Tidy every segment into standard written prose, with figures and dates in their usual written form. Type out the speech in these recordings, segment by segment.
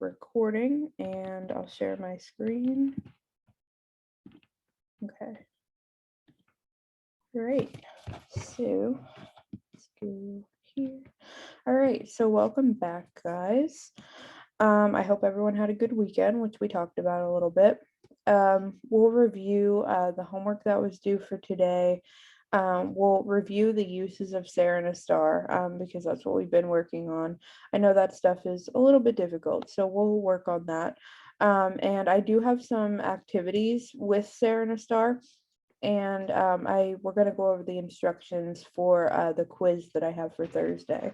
recording and I'll share my screen. Okay. Great. So let's go here. All right, so welcome back, guys. I hope everyone had a good weekend, which we talked about a little bit. We'll review the homework that was due for today. We'll review the uses of SAR and a star because that's what we've been working on. I know that stuff is a little bit difficult, so we'll work on that. And I do have some activities with SAR and a star, and we're going to go over the instructions for the quiz that I have for Thursday.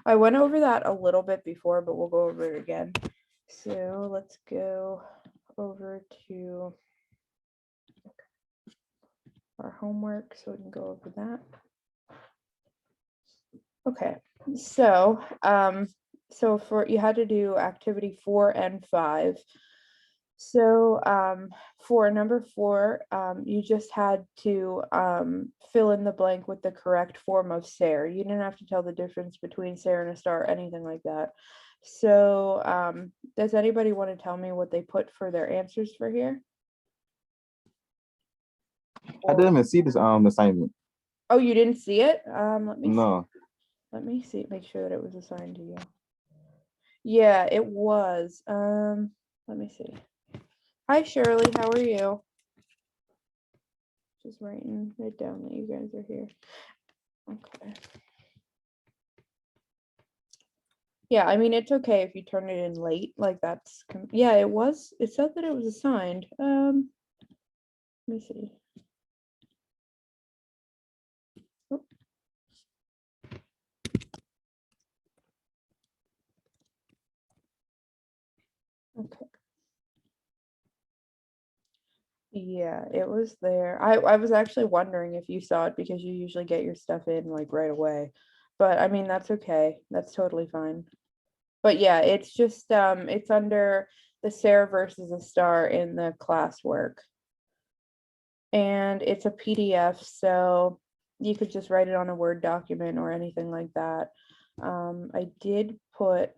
I went over that a little bit before, but we'll go over it again. So let's go over to our homework so we can go over that. Okay, so for you had to do activity 4 and 5. So for number 4, you just had to fill in the blank with the correct form of SAR. You didn't have to tell the difference between SAR and a star or anything like that. So does anybody want to tell me what they put for their answers for here? I didn't even see this assignment. Oh, you didn't see it? Let me No. see. Let me see, make sure that it was assigned to you. Yeah, it was. Let me see. Hi, Shirley, how are you? Just writing it down that you guys are here. Okay. Yeah, I mean, it's okay if you turn it in late, like that's, yeah, it was, it said that it was assigned. Let me see. Oh. Okay. Yeah, it was there. I was actually wondering if you saw it because you usually get your stuff in like right away. But I mean, that's okay. That's totally fine. But yeah, it's just it's under the SAR versus a star in the classwork. And it's a PDF, so you could just write it on a Word document or anything like that. I did put,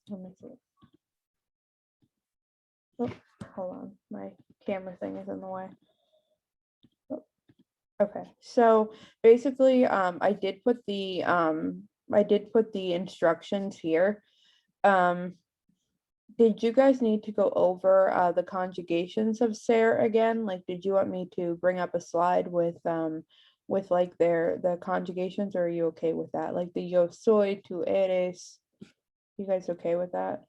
let me see. Oh, hold on, my camera thing is in the way. Oh, okay, so basically, I did put the instructions here. Did you guys need to go over the conjugations of SAR again? Like, did you want me to bring up a slide with like the conjugations, or are you okay with that? Like the yo soy, tú eres. You guys okay with that?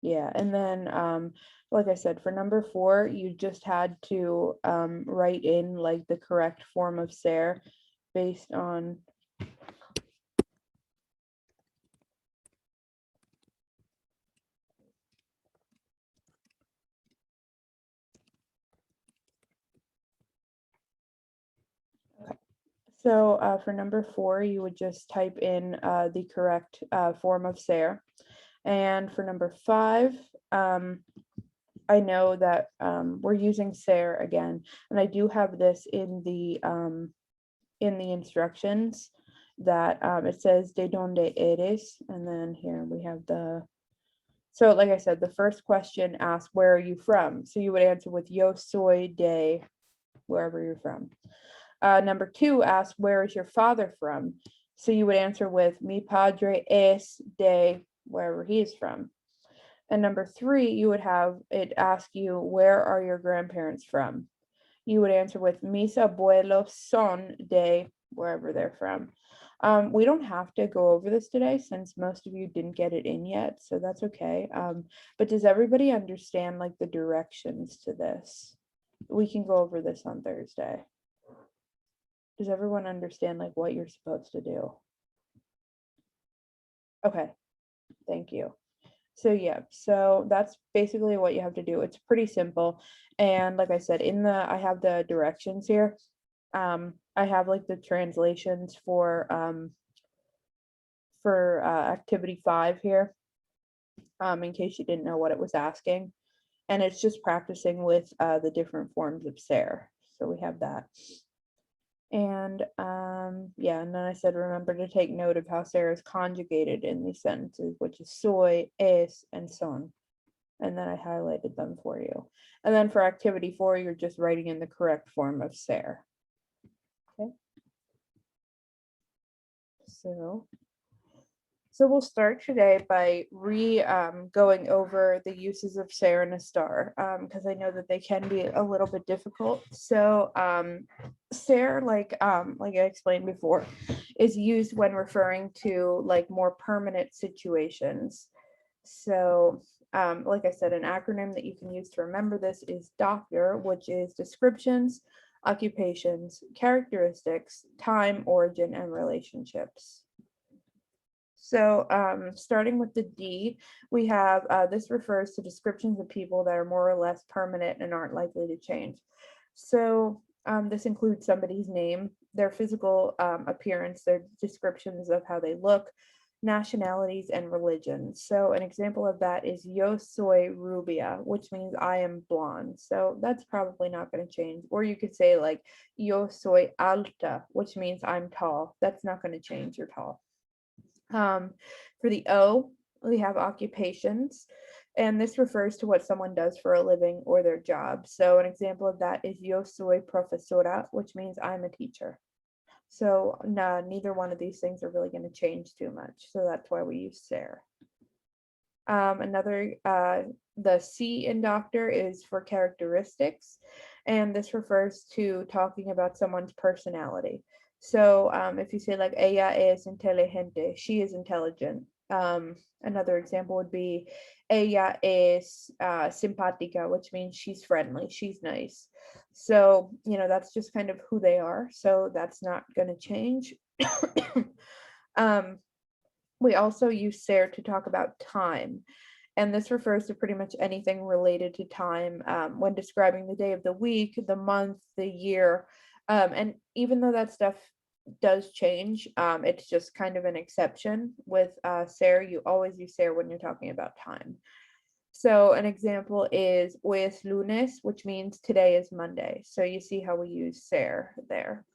Yeah, and then like I said, for number 4, you just had to write in like the correct form of SAR based on So for number 4, you would just type in the correct form of SAR. And for number 5, I know that we're using SAR again, and I do have this in the instructions that it says de donde eres, and then here we have so like I said, the first question asks, where are you from? So you would answer with yo soy de wherever you're from. Number 2 asks, where is your father from? So you would answer with mi padre es de wherever he is from. And number 3, you would have it ask you, where are your grandparents from? You would answer with mis abuelos son de wherever they're from. We don't have to go over this today since most of you didn't get it in yet, so that's okay. But does everybody understand like the directions to this? We can go over this on Thursday. Does everyone understand like what you're supposed to do? Okay, thank you. So yeah, so that's basically what you have to do. It's pretty simple. And like I said, I have the directions here. I have like the translations for activity 5 here, in case you didn't know what it was asking. And it's just practicing with the different forms of SAR. So we have that. And yeah, and then I said, remember to take note of how Sarah is conjugated in these sentences, which is soy, es, and son. And then I highlighted them for you. And then for activity 4, you're just writing in the correct form of ser. Okay. So we'll start today by going over the uses of ser and a star, because I know that they can be a little bit difficult. So ser, like I explained before, is used when referring to like more permanent situations. So like I said, an acronym that you can use to remember this is DOCTOR, which is descriptions, occupations, characteristics, time, origin, and relationships. So starting with the D, we have this refers to descriptions of people that are more or less permanent and aren't likely to change. So this includes somebody's name, their physical appearance, their descriptions of how they look, nationalities, and religions. So an example of that is yo soy rubia, which means I am blonde. So that's probably not going to change. Or you could say like yo soy alta, which means I'm tall. That's not going to change, you're tall. For the O, we have occupations, and this refers to what someone does for a living or their job. So an example of that is yo soy profesora, which means I'm a teacher. So no, neither one of these things are really going to change too much. So that's why we use ser. The C in doctor is for characteristics, and this refers to talking about someone's personality. So if you say like ella es inteligente, she is intelligent. Another example would be ella es simpática, which means she's friendly, she's nice. So, that's just kind of who they are. So that's not going to change. We also use ser to talk about time. And this refers to pretty much anything related to time when describing the day of the week, the month, the year. And even though that stuff does change, it's just kind of an exception. With ser, you always use ser when you're talking about time. So an example is hoy es lunes, which means today is Monday. So you see how we use ser there.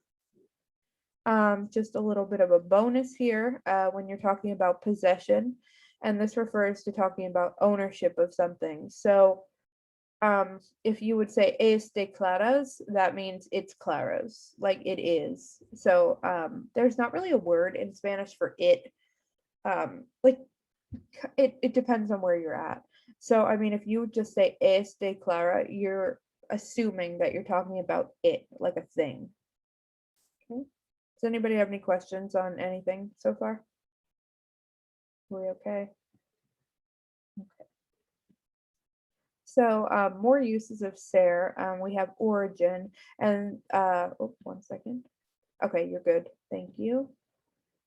Just a little bit of a bonus here when you're talking about possession, and this refers to talking about ownership of something. So if you would say es de claras, that means it's claros, like it is. So there's not really a word in Spanish for it. Like it depends on where you're at. So I mean, if you would just say es de clara, you're assuming that you're talking about it, like a thing. Okay. Does anybody have any questions on anything so far? Are we okay? Okay. So more uses of ser. We have origin and one second. Okay, you're good. Thank you.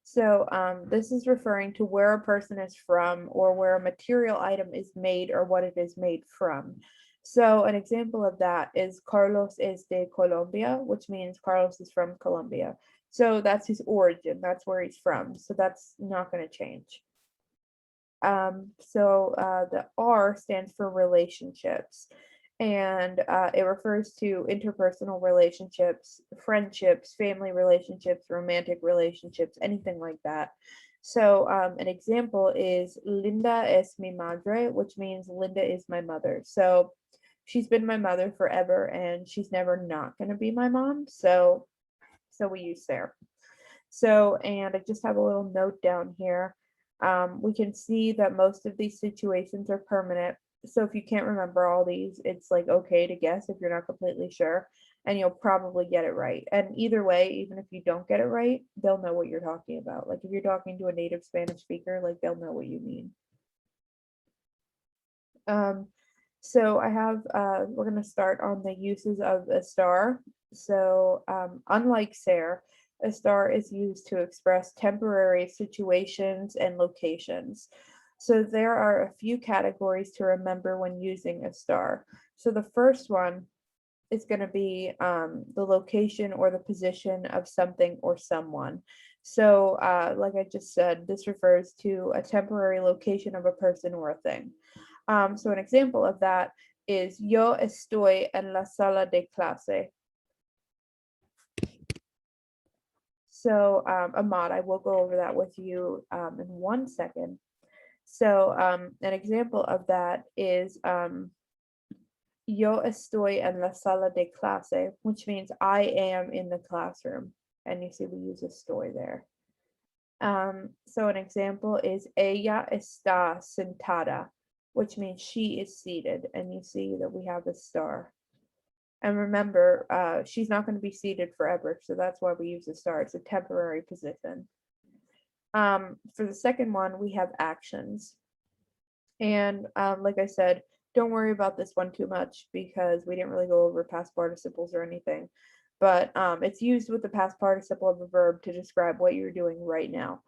So this is referring to where a person is from or where a material item is made or what it is made from. So an example of that is Carlos es de Colombia, which means Carlos is from Colombia. So that's his origin. That's where he's from. So that's not going to change. The R stands for relationships, and it refers to interpersonal relationships, friendships, family relationships, romantic relationships, anything like that. So an example is Linda es mi madre, which means Linda is my mother. So she's been my mother forever, and she's never not going to be my mom. So we use there. So, and I just have a little note down here. We can see that most of these situations are permanent. So if you can't remember all these, it's like okay to guess if you're not completely sure, and you'll probably get it right. And either way, even if you don't get it right, they'll know what you're talking about. Like if you're talking to a native Spanish speaker, like they'll know what you mean. So I have, we're going to start on the uses of a star. So unlike ser, a star is used to express temporary situations and locations. So there are a few categories to remember when using a star. So the first one is going to be the location or the position of something or someone. So like I just said, this refers to a temporary location of a person or a thing. So an example of that is yo estoy en la sala de clase. So Ahmad, I will go over that with you in 1 second. So an example of that is yo estoy en la sala de clase, which means I am in the classroom. And you see we use estoy there. So an example is ella está sentada, which means she is seated. And you see that we have a star. And remember, she's not going to be seated forever, so that's why we use a star. It's a temporary position. For the second one, we have actions. And like I said, don't worry about this one too much because we didn't really go over past participles or anything. But it's used with the past participle of a verb to describe what you're doing right now.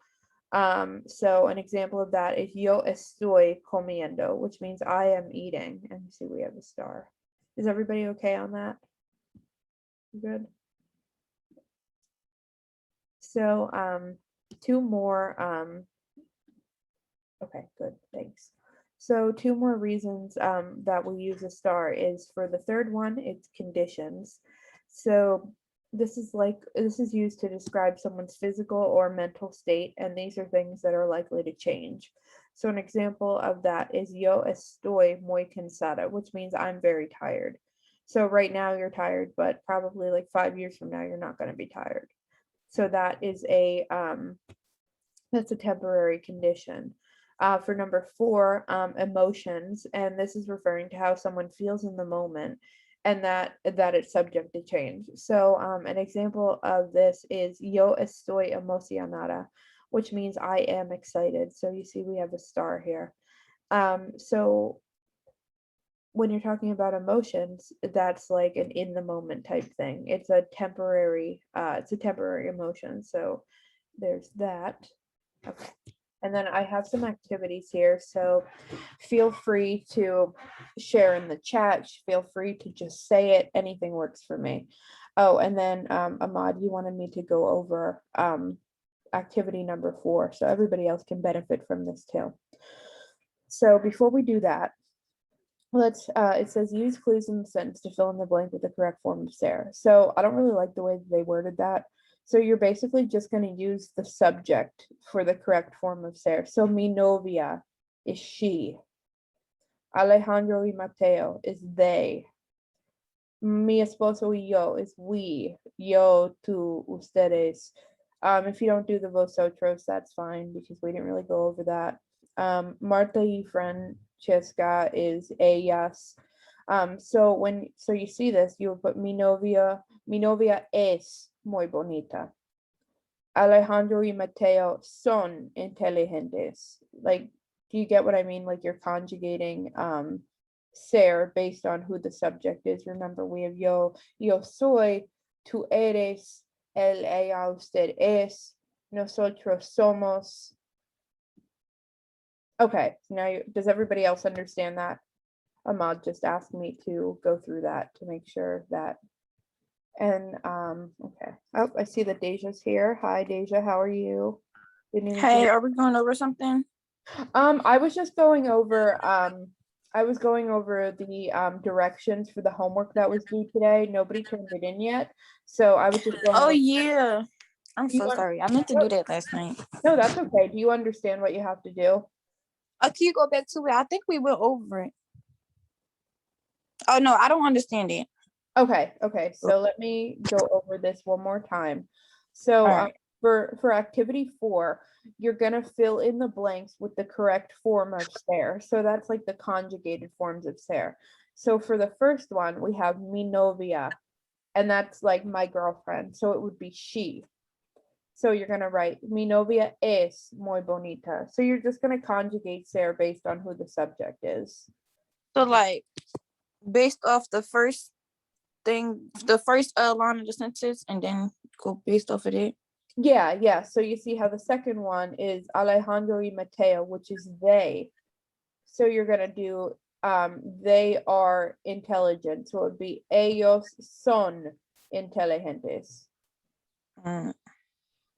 So an example of that is yo estoy comiendo, which means I am eating. And you see we have a star. Is everybody okay on that? Good. So two more. Okay, good, thanks. So two more reasons that we use a star is for the third one, it's conditions. So this is used to describe someone's physical or mental state, and these are things that are likely to change. So an example of that is yo estoy muy cansada, which means I'm very tired. So right now you're tired, but probably like 5 years from now you're not going to be tired. So that is that's a temporary condition. For number 4, emotions, and this is referring to how someone feels in the moment, and that it's subject to change. So an example of this is yo estoy emocionada, which means I am excited. So you see we have a star here. So when you're talking about emotions, that's like an in the moment type thing. It's a temporary emotion. So there's that. Okay. And then I have some activities here, so feel free to share in the chat. Feel free to just say it. Anything works for me. Oh, and then Ahmad, you wanted me to go over activity number 4, so everybody else can benefit from this too. So before we do that, it says use clues in the sentence to fill in the blank with the correct form of ser. So I don't really like the way that they worded that. So you're basically just going to use the subject for the correct form of ser. So mi novia is she. Alejandro y Mateo is they. Mi esposo y yo is we. Yo, tú, ustedes. If you don't do the vosotros, that's fine because we didn't really go over that. Marta y Francesca is ellas. So you see this, you put mi novia es muy bonita. Alejandro y Mateo son inteligentes. Like, do you get what I mean? Like you're conjugating ser based on who the subject is. Remember, we have yo soy, tú eres, él, ella, usted es, nosotros somos. Okay, so now does everybody else understand that? Ahmad just asked me to go through that to make sure that. And okay. Oh, I see that Deja's here. Hi, Deja. How are you? Hey, are we going over something? I was just going over the directions for the homework that was due today. Nobody turned it in yet, so I was just going. Oh yeah, I'm so sorry. I meant to do that last night. No, that's okay. Do you understand what you have to do? Can you go back to it? I think we went over it. Oh no, I don't understand it. Okay, so let me go over this one more time. So right. For activity 4, you're gonna fill in the blanks with the correct form of ser. So that's like the conjugated forms of ser. So for the first one, we have mi novia, and that's like my girlfriend. So it would be she. So you're gonna write mi novia es muy bonita. So you're just gonna conjugate ser based on who the subject is. So like based off the first thing, the first line of the sentence, and then go based off of it. Yeah. So you see how the second one is Alejandro y Mateo, which is they. So you're gonna do they are intelligent. So it would be ellos son inteligentes.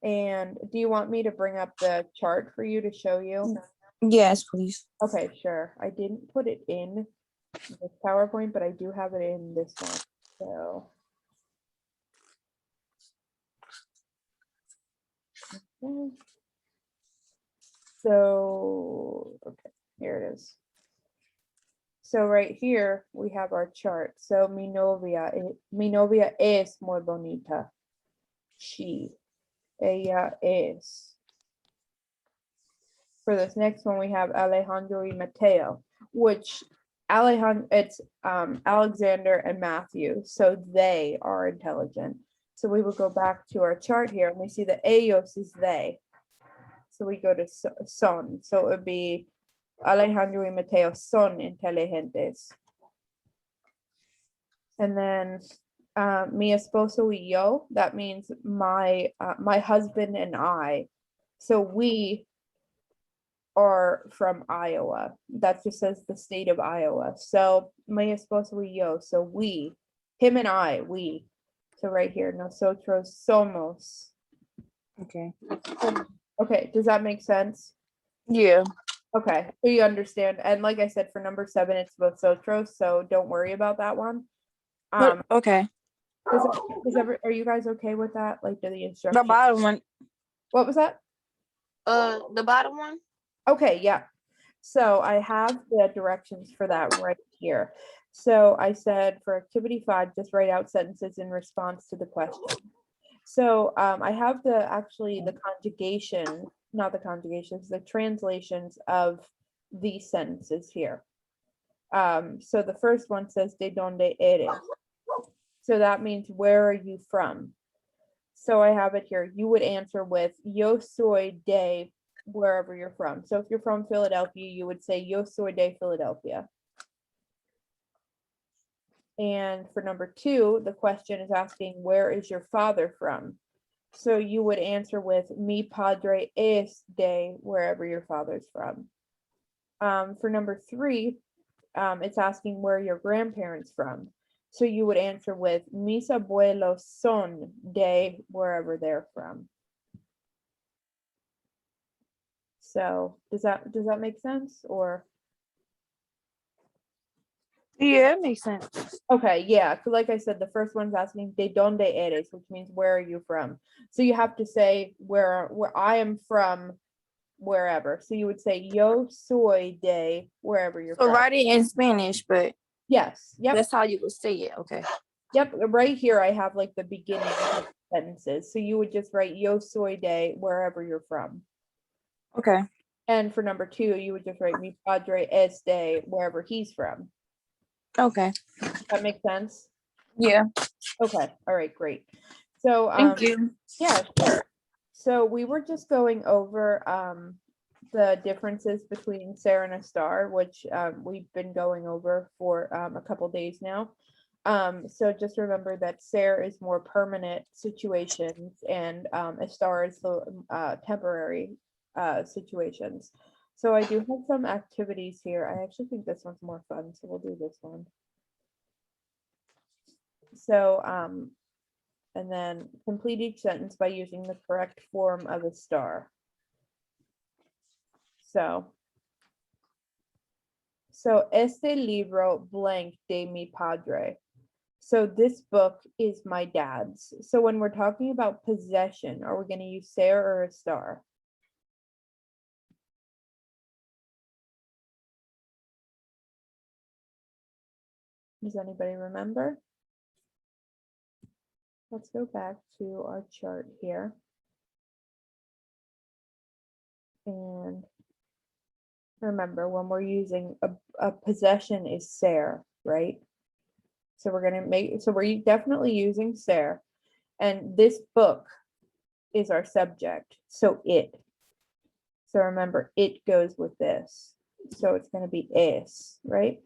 And do you want me to bring up the chart for you to show you? Yes, please. Okay, sure. I didn't put it in this PowerPoint, but I do have it in this one. So Okay. So, okay, here it is. So right here, we have our chart. So mi novia es muy bonita. Ella es. For this next one, we have Alejandro y Mateo, which it's Alexander and Matthew, so they are intelligent. So we will go back to our chart here and we see that ellos is they. So we go to son, so it would be Alejandro y Mateo son inteligentes. And then mi esposo y yo, that means my husband and I. So we are from Iowa. That just says the state of Iowa. So mi esposo y yo. So we, him and I, we. So right here, nosotros somos. Okay. Okay, does that make sense? Yeah. Okay, so you understand. And like I said, for number 7, it's vosotros, so don't worry about that one. But okay. Are you guys okay with that? Like the The instruction? bottom one. What was that? The bottom one. Okay, yeah. So I have the directions for that right here. So I said for activity 5, just write out sentences in response to the question. So I have the conjugation, not the conjugations, the translations of these sentences here. So the first one says de donde eres. So that means where are you from? So I have it here. You would answer with yo soy de wherever you're from. So if you're from Philadelphia, you would say yo soy de Philadelphia. And for number 2, the question is asking where is your father from? So you would answer with mi padre es de wherever your father's from. For number 3, it's asking where your grandparents from. So you would answer with mis abuelos son de wherever they're from. So does that make sense? Or Yeah, it makes sense. okay, yeah, because like I said, the first one's asking de donde eres, which means where are you from? So you have to say where I am from wherever. So you would say yo soy de wherever you're So from. write it in Spanish, but Yes, yep. that's how you would say it. Okay. Yep, right here I have like the beginning of sentences. So you would just write yo soy de wherever you're from. Okay. And for number 2, you would just write mi padre es de wherever he's from. Okay. That makes sense? Yeah. Okay, all right, great. So Thank you. yeah, sure. So we were just going over the differences between Sarah and a star, which we've been going over for a couple days now. So just remember that Sarah is more permanent situations and a star is the temporary situations. So I do have some activities here. I actually think this one's more fun, so we'll do this one. So and then complete each sentence by using the correct form of a star. So este libro blank de mi padre. So this book is my dad's. So when we're talking about possession, are we going to use ser or a star? Does anybody remember? Let's go back to our chart here. And remember, when we're using a possession is ser, right? So we're we're definitely using ser. And this book is our subject. So it. So remember, it goes with this. So it's going to be es, right?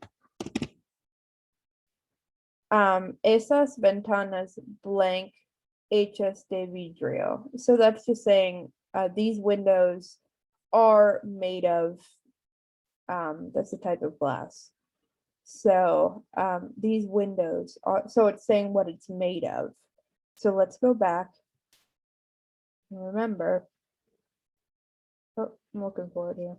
Esas ventanas blank hechas de vidrio. So that's just saying these windows are made of, that's a type of glass. So these windows are, so it's saying what it's made of. So let's go back and remember. Oh, I'm looking for it here.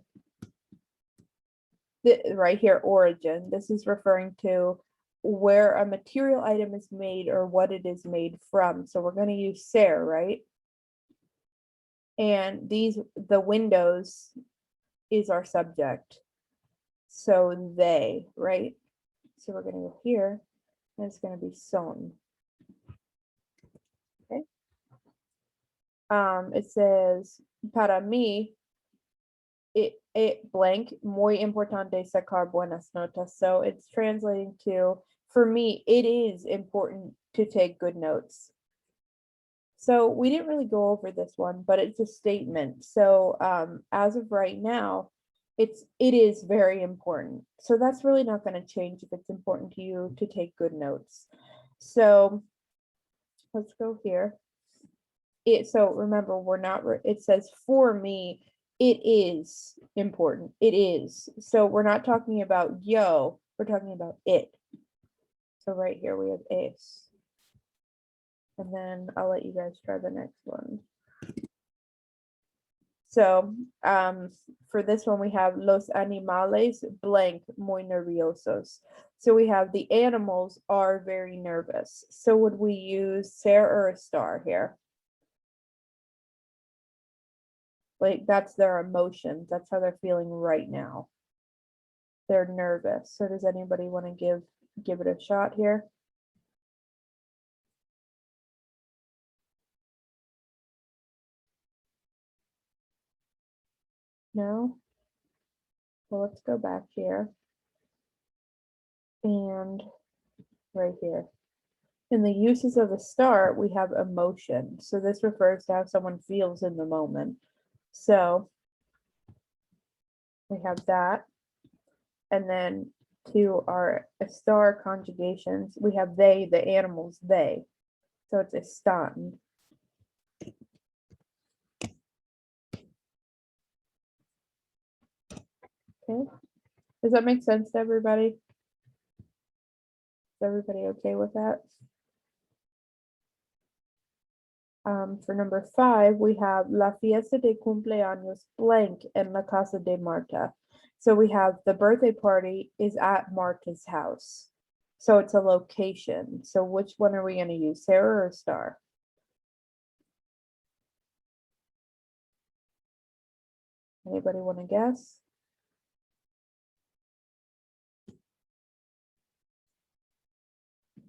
Right here, origin. This is referring to where a material item is made or what it is made from. So we're going to use ser, right? And the windows is our subject. So they, right? So we're gonna go here, and it's gonna be son. Okay. It says, para mí, it blank, muy importante sacar buenas notas. So it's translating to, for me, it is important to take good notes. So we didn't really go over this one, but it's a statement. So as of right now, it is very important. So that's really not going to change if it's important to you to take good notes. So let's go here. So remember, we're not, it says for me, it is important. It is. So we're not talking about yo, we're talking about it. So right here we have es. And then I'll let you guys try the next one. So for this one, we have los animales blank muy nerviosos. So we have the animals are very nervous. So would we use ser or a star here? Like that's their emotions. That's how they're feeling right now. They're nervous. So does anybody want to give it a shot here? No? Well, let's go back here. And right here. In the uses of a star, we have emotion. So this refers to how someone feels in the moment. So we have that. And then to our star conjugations, we have they, the animals, they. So it's están. Okay. Does that make sense to everybody? Is everybody okay with that? For number 5, we have La fiesta de cumpleaños blank en la casa de Marta. So we have the birthday party is at Marta's house. So it's a location. So which one are we going to use, Sarah or Star? Anybody want to guess?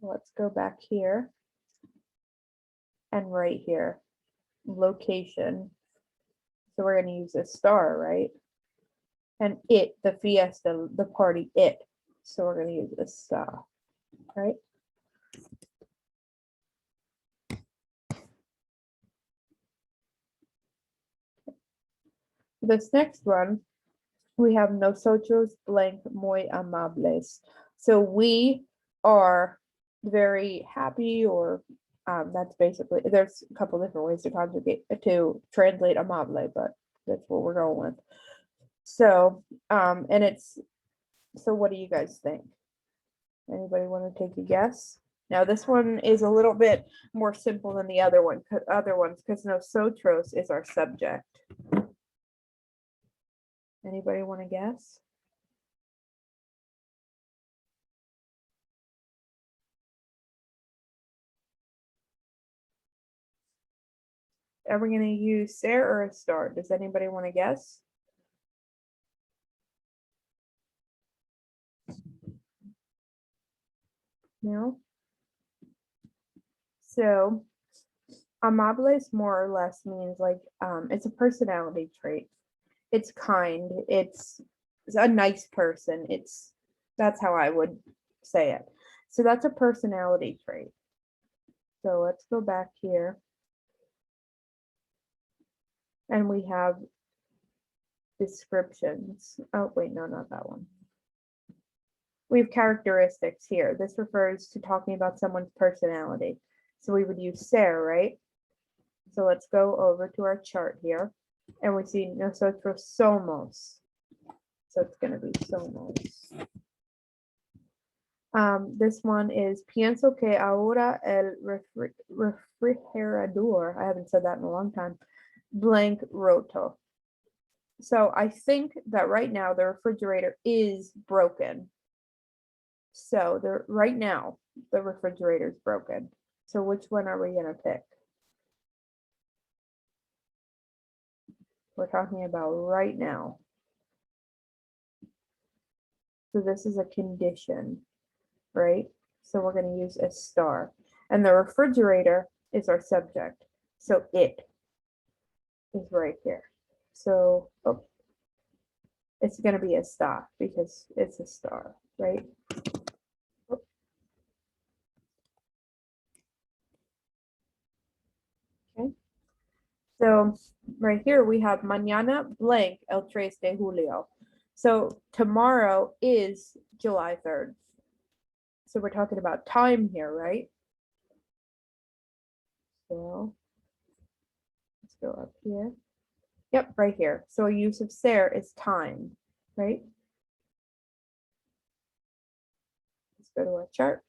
Let's go back here. And right here, location. So we're going to use a star, right? And it, the fiesta, the party, it. So we're going to use a star, right? This next one, we have nosotros blank muy amables. So we are very happy, or that's basically, there's a couple different ways to conjugate, to translate amable, but that's what we're going with. So, and it's, so what do you guys think? Anybody want to take a guess? Now this one is a little bit more simple than the other ones, because nosotros is our subject. Anybody want to guess? Are we going to use Sarah or a star? Does anybody want to guess? No? So, amables more or less means like, it's a personality trait. It's kind, it's a nice person. That's how I would say it. So that's a personality trait. So let's go back here. And we have descriptions. Oh, wait, no, not that one. We have characteristics here. This refers to talking about someone's personality. So we would use ser, right? So let's go over to our chart here. And we see nosotros somos. So it's going to be somos. This one is pienso que ahora el refrigerador, I haven't said that in a long time, blank roto. So I think that right now the refrigerator is broken. So right now the refrigerator is broken. So which one are we going to pick? We're talking about right now. So this is a condition, right? So we're going to use a star. And the refrigerator is our subject. So it is right here. So it's going to be a star because it's a star, right? Okay. So right here we have mañana blank el 3 de julio. So tomorrow is July 3rd. So we're talking about time here, right? So let's go up here. Yep, right here. So a use of ser is time, right? Let's go to our chart.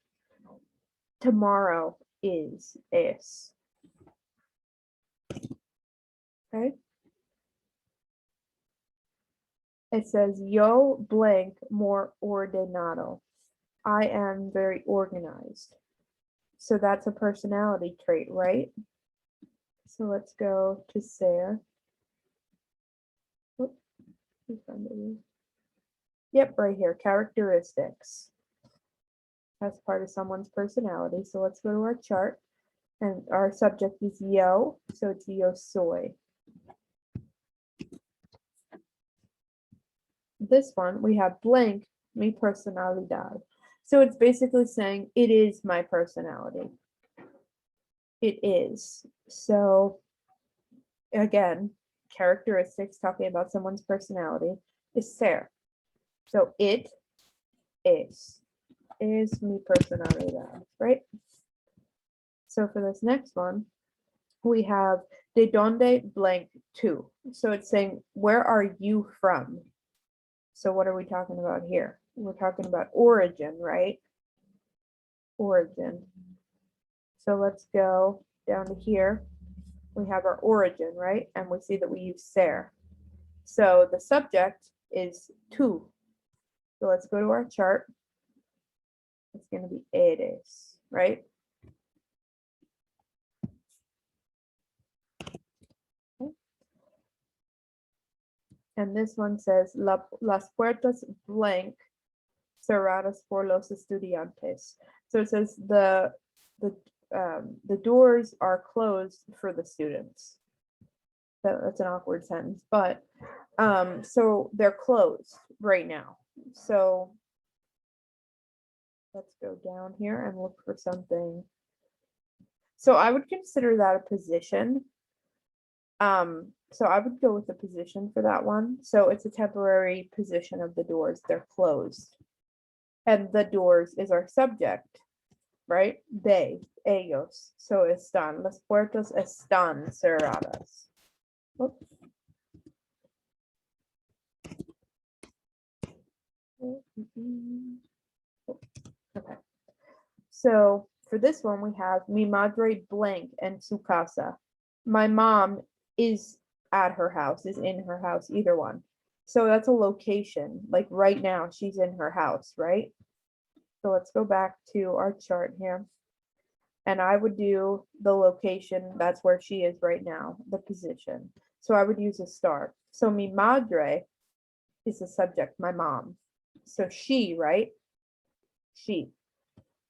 Tomorrow is es. Okay. It says yo blank more ordenado. I am very organized. So that's a personality trait, right? So let's go to ser. Yep, right here, characteristics. That's part of someone's personality. So let's go to our chart. And our subject is yo, so it's yo soy. This one, we have blank, mi personalidad. So it's basically saying it is my personality. It is. So again, characteristics talking about someone's personality is ser. So it is mi personalidad, right? So for this next one, we have de donde blank to. So it's saying, where are you from? So what are we talking about here? We're talking about origin, right? Origin. So let's go down to here. We have our origin, right? And we see that we use ser. So the subject is tu. So let's go to our chart. It's going to be eres, right? And this one says, las puertas blank cerradas por los estudiantes. So it says the doors are closed for the students. That's an awkward sentence, but so they're closed right now. So let's go down here and look for something. So I would consider that a position. So I would go with the position for that one. So it's a temporary position of the doors. They're closed. And the doors is our subject, right? They, ellos. So están. Las puertas están cerradas. Oops. Okay. So for this one, we have mi madre blank en su casa. My mom is at her house, is in her house, either one. So that's a location. Like right now, she's in her house, right? So let's go back to our chart here. And I would do the location, that's where she is right now, the position. So I would use a star. So mi madre is the subject, my mom. So she, right? She.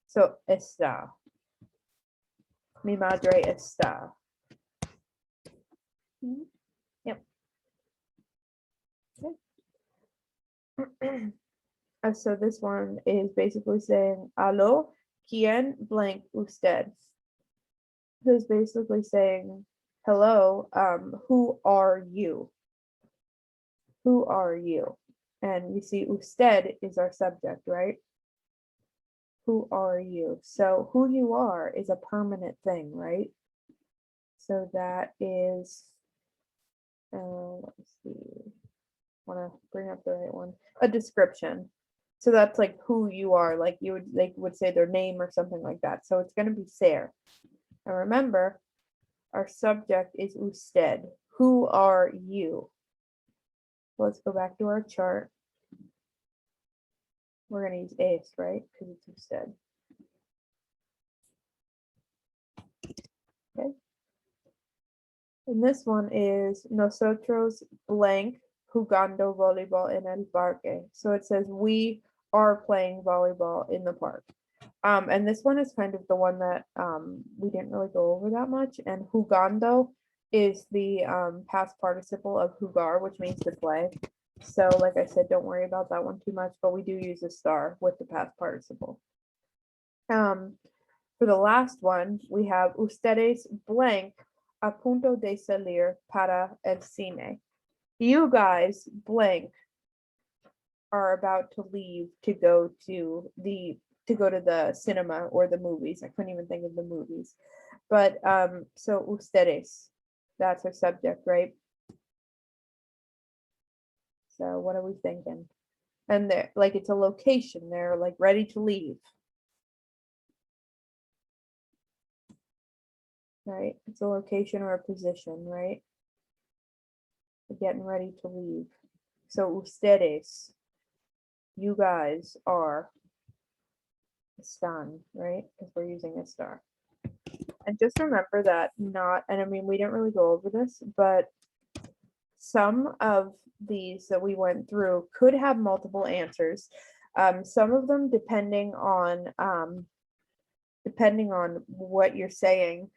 So está. Mi madre está. Yep. Okay. So this one is basically saying, aló, ¿quién blank usted? So it's basically saying, hello, who are you? Who are you? And you see usted is our subject, right? Who are you? So who you are is a permanent thing, right? So that is, let's see, want to bring up the right one, a description. So that's like who you are, like you would, they would say their name or something like that. So it's going to be ser. And remember, our subject is usted. Who are you? Let's go back to our chart. We're going to use es, right? Because it's usted. Okay. And this one is nosotros blank jugando voleibol en el parque. So it says we are playing volleyball in the park. And this one is kind of the one that we didn't really go over that much. And jugando is the past participle of jugar, which means to play. So like I said, don't worry about that one too much, but we do use a star with the past participle. For the last one, we have ustedes blank a punto de salir para el cine. You guys blank are about to leave to go to the cinema or the movies. I couldn't even think of the movies. But so ustedes, that's our subject, right? So what are we thinking? And they're like it's a location, they're like ready to leave. Right? It's a location or a position, right? They're getting ready to leave. So ustedes, you guys are están, right? Because we're using a star. And just remember that not, and I mean, we didn't really go over this, but some of these that we went through could have multiple answers. Some of them depending on what you're saying,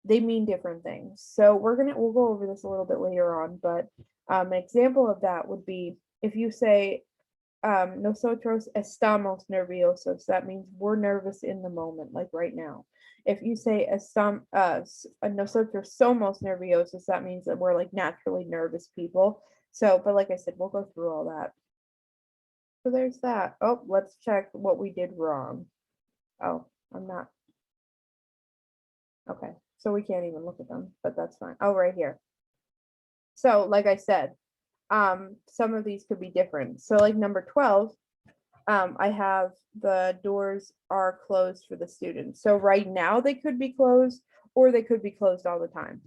they mean different things. So we'll go over this a little bit later on, but an example of that would be if you say nosotros estamos nerviosos, that means we're nervous in the moment, like right now. If you say nosotros somos nerviosos, that means that we're like naturally nervous people. So, but like I said, we'll go through all that. So there's that. Oh, let's check what we did wrong. Oh, I'm not. Okay, so we can't even look at them, but that's fine. Oh, right here. So, like I said, some of these could be different. So, like number 12, I have the doors are closed for the students. So right now they could be closed or they could be closed all the time.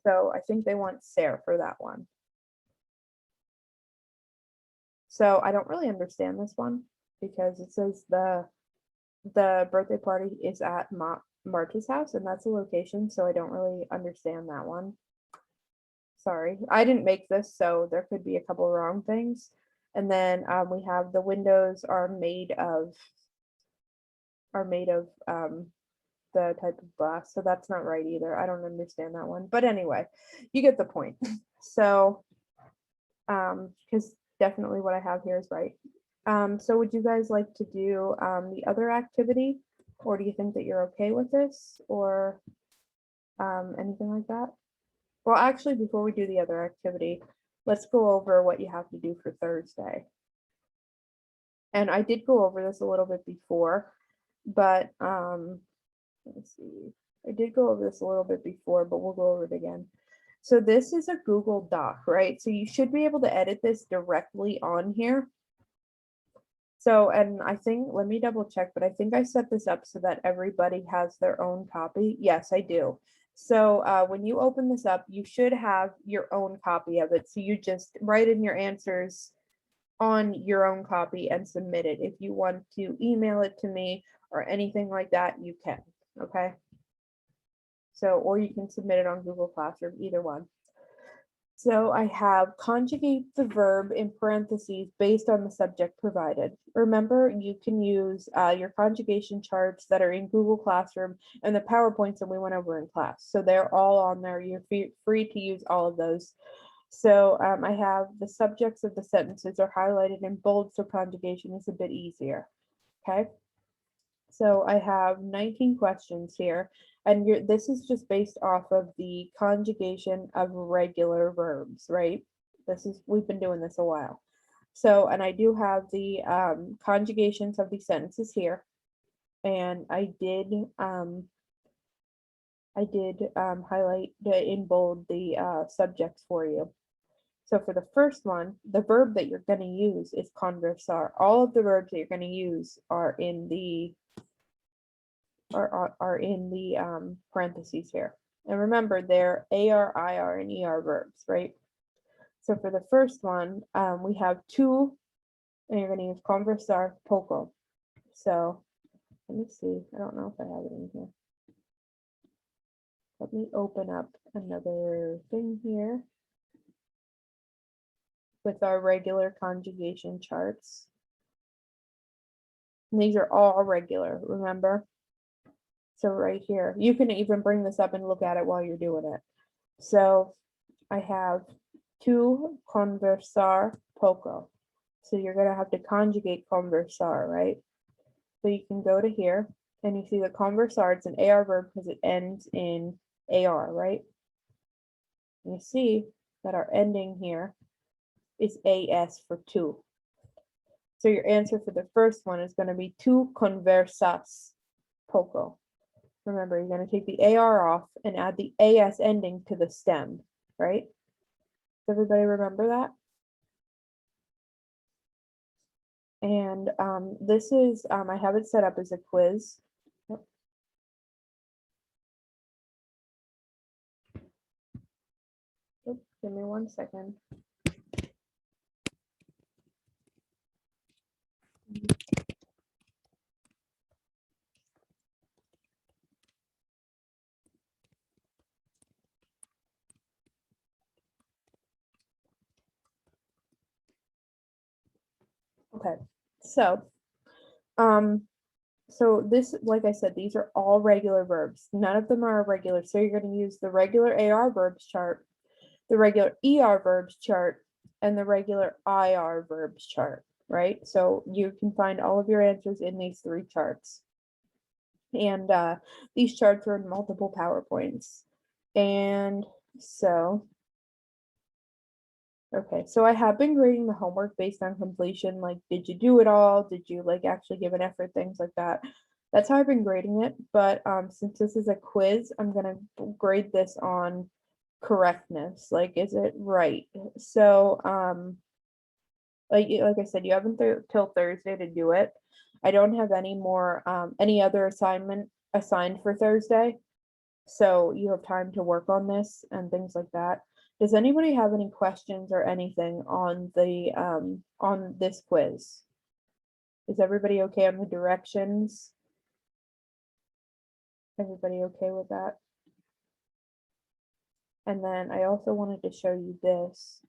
So I think they want Sarah for that one. So I don't really understand this one because it says the birthday party is at March's house and that's a location. So I don't really understand that one. Sorry, I didn't make this, so there could be a couple wrong things. And then we have the windows are made of the type of glass, so that's not right either. I don't understand that one, but anyway, you get the point. So because definitely what I have here is right. So would you guys like to do the other activity, or do you think that you're okay with this, or anything like that? Well, actually, before we do the other activity, let's go over what you have to do for Thursday. And I did go over this a little bit before, but let's see. I did go over this a little bit before, but we'll go over it again. So this is a Google Doc, right? So you should be able to edit this directly on here. So, and I think, let me double check, but I think I set this up so that everybody has their own copy. Yes, I do. So when you open this up, you should have your own copy of it. So you just write in your answers on your own copy and submit it. If you want to email it to me or anything like that, you can, okay? So, or you can submit it on Google Classroom, either one. So I have conjugate the verb in parentheses based on the subject provided. Remember, you can use your conjugation charts that are in Google Classroom and the PowerPoints that we went over in class. So they're all on there. You're free to use all of those. So I have the subjects of the sentences are highlighted in bold, so conjugation is a bit easier. Okay. So I have 19 questions here, and this is just based off of the conjugation of regular verbs, right? We've been doing this a while. So, and I do have the conjugations of the sentences here, and I did highlight in bold the subjects for you. So for the first one, the verb that you're going to use is conversar. All of the verbs that you're going to use are in the parentheses here. And remember, they're AR, IR, and ER verbs, right? So for the first one, we have two, and you're going to use conversar poco. So let me see. I don't know if I have it in here. Let me open up another thing here with our regular conjugation charts. And these are all regular, remember? So right here, you can even bring this up and look at it while you're doing it. So I have to conversar poco. So you're gonna have to conjugate conversar, right? So you can go to here and you see the conversar, it's an AR verb because it ends in AR, right? And you see that our ending here is AS for two. So your answer for the first one is going to be tu conversas poco. Remember, you're going to take the AR off and add the AS ending to the stem, right? Does everybody remember that? And this is, I have it set up as a quiz. Yep. Oops, give me 1 second. Okay, so this, like I said, these are all regular verbs. None of them are irregular. So you're going to use the regular AR verbs chart, the regular ER verbs chart, and the regular IR verbs chart, right? So you can find all of your answers in these three charts. And these charts are in multiple PowerPoints. And so, okay, so I have been grading the homework based on completion. Like, did you do it all? Did you like actually give an effort? Things like that. That's how I've been grading it. But since this is a quiz, I'm gonna grade this on correctness. Like, is it right? So like I said, you have till Thursday to do it. I don't have any more any other assignment assigned for Thursday. So you have time to work on this and things like that. Does anybody have any questions or anything on the on this quiz? Is everybody okay on the directions? Everybody okay with that? And then I also wanted to show you this.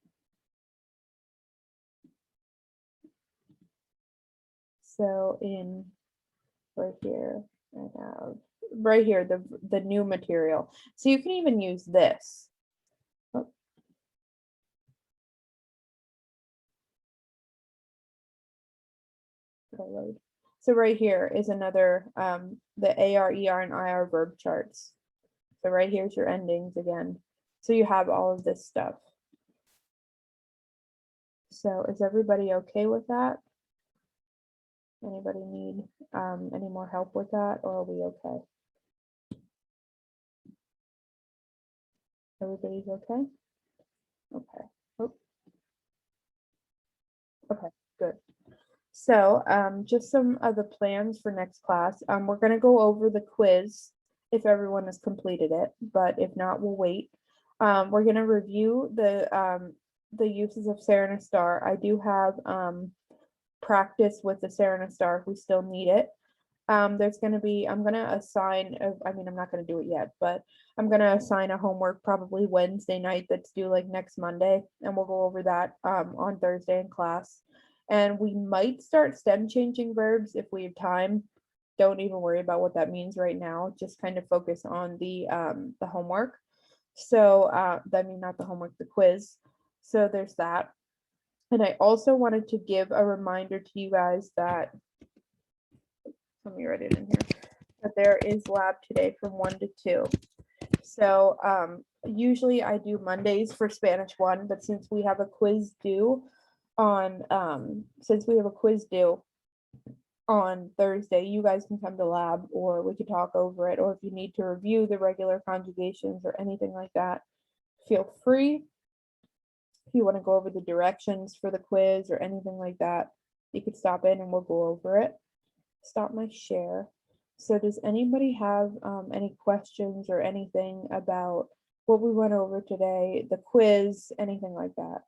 So in right here, I have right here the new material. So you can even use this. Oh. So right here is another the AR, ER, and IR verb charts. So right here's your endings again. So you have all of this stuff. So is everybody okay with that? Anybody need any more help with that, or are we okay? Everybody's okay? Okay. Oh. Okay, good. So just some of the plans for next class. We're going to go over the quiz if everyone has completed it, but if not, we'll wait. We're going to review the uses of Serena Star. I do have practice with the Serena Star if we still need it. There's going to be, I'm going to assign, I mean, I'm not going to do it yet, but I'm going to assign a homework probably Wednesday night that's due like next Monday, and we'll go over that on Thursday in class. And we might start stem changing verbs if we have time. Don't even worry about what that means right now. Just kind of focus on the homework. So I mean, not the homework, the quiz. So there's that. And I also wanted to give a reminder to you guys that, let me write it in here, that there is lab today from 1 to 2. So usually I do Mondays for Spanish 1, but since we have a quiz due on Thursday, you guys can come to lab, or we could talk over it, or if you need to review the regular conjugations or anything like that, feel free. If you want to go over the directions for the quiz or anything like that, you could stop in and we'll go over it. Stop my share. So does anybody have any questions or anything about what we went over today, the quiz, anything like that?